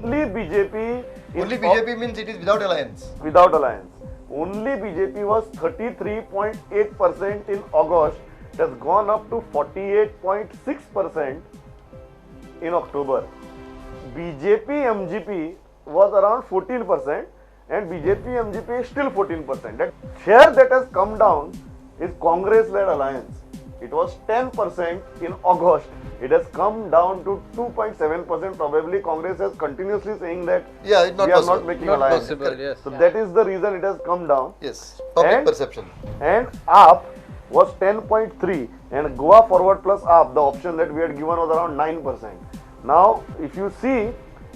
only BJP. Only BJP means it is without alliance. Without alliance. Only BJP was 33.8% in August. It has gone up to 48.6% in October. BJP MGP was around 14% and BJP MGP is still 14%. That share that has come down is Congress-led alliance. It was 10% in August. It has come down to 2.7%. Probably Congress is continuously saying that Yeah, it's not we are possible. not making Not alliance. possible, yes. So that is the reason it has come down. Yes, public And- perception. And AAP was 10.3 and Goa Forward plus AAP, the option that we had given was around 9%. Now, if you see,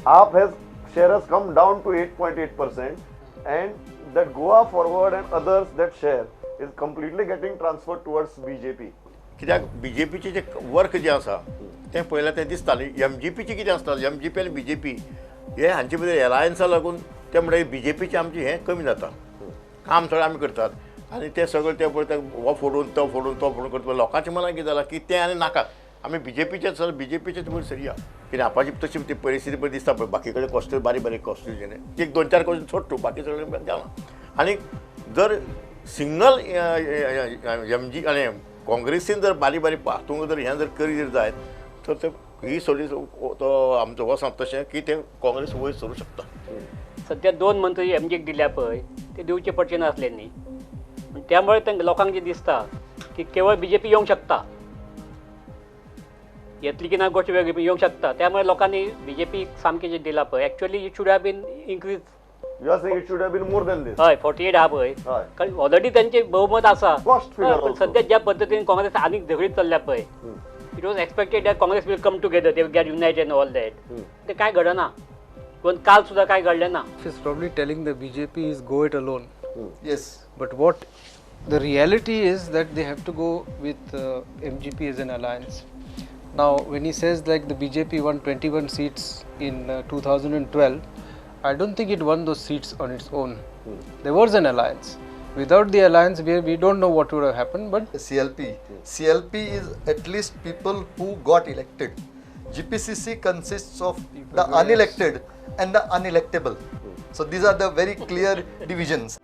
AAP share has come down to 8.8% and that Goa Forward and others, that share is completely getting transferred towards BJP. कित्याक BJPचे जे work जे आसा तें पळयल्यार तें दिसतालें MGPचें कितें आसतालें MGP आनी BJP हे हांचे भितर एलायन्सा लागून ते म्हणल्यार BJPचें आमचें हें कमी जाता काम सगळें आमी करतात आनी तें सगळें ते पळय हो फोडून तो करता लोकांच्या मनांत कितें जालां की तें आनी नाकात आमी BJPचेच BJPचेच वयर सरया कित्याक आपाची तशी ती परिस्थिती पळय दिसता पळय बाकी कडेन कॉस्ट्यूज बारीक बारीक कॉस्ट्यूज एक दोन चार क्वेश्चन सोड तूं बाकी सगळें जालां आनी जर सिंगल MG आनी काँग्रेसीन जर बारीक बारीक हातूंत जर हें जर करीत जायत तर ते ही सोडी तो आमचो वचप तशें की ते काँग्रेस वयर सरूं शकता सध्या 2 मंत्री MGक दिल्या पळय ते दिवचे पडचे नासले न्ही त्यामुळे ते लोकांक जे दिसता की केवळ BJP येवंक शकता येतली की ना गोष्ट वेगळी येवंक शकता त्यामुळे लोकांनी BJP सामकें जे दिला पळय actually it should have been increase You are saying it should have been more than this. हय 48 हा पळय हय. कारण ऑलरेडी त्यांचे बहुमत आसा Cost figure पण also. सध्या ज्या पद्धतीने काँग्रेस आनीक झगडीत चल्ल्या पळय it was expected that Congress will come together they will get United and all that ते काय घडना पण काल सुद्धा काय घडलें ना Is probably telling the BJP is go it alone. Yes. But what the reality is that they have to go with MGP as an alliance. Now, when he says like the BJP won 21 seats in 2012, I don't think it won those seats on its own. There was an alliance. Without the alliance, we don't know what would have happened. But CLP is at least people who got elected. GPCC consists of the unelected and the unelectable. So these are the very clear divisions.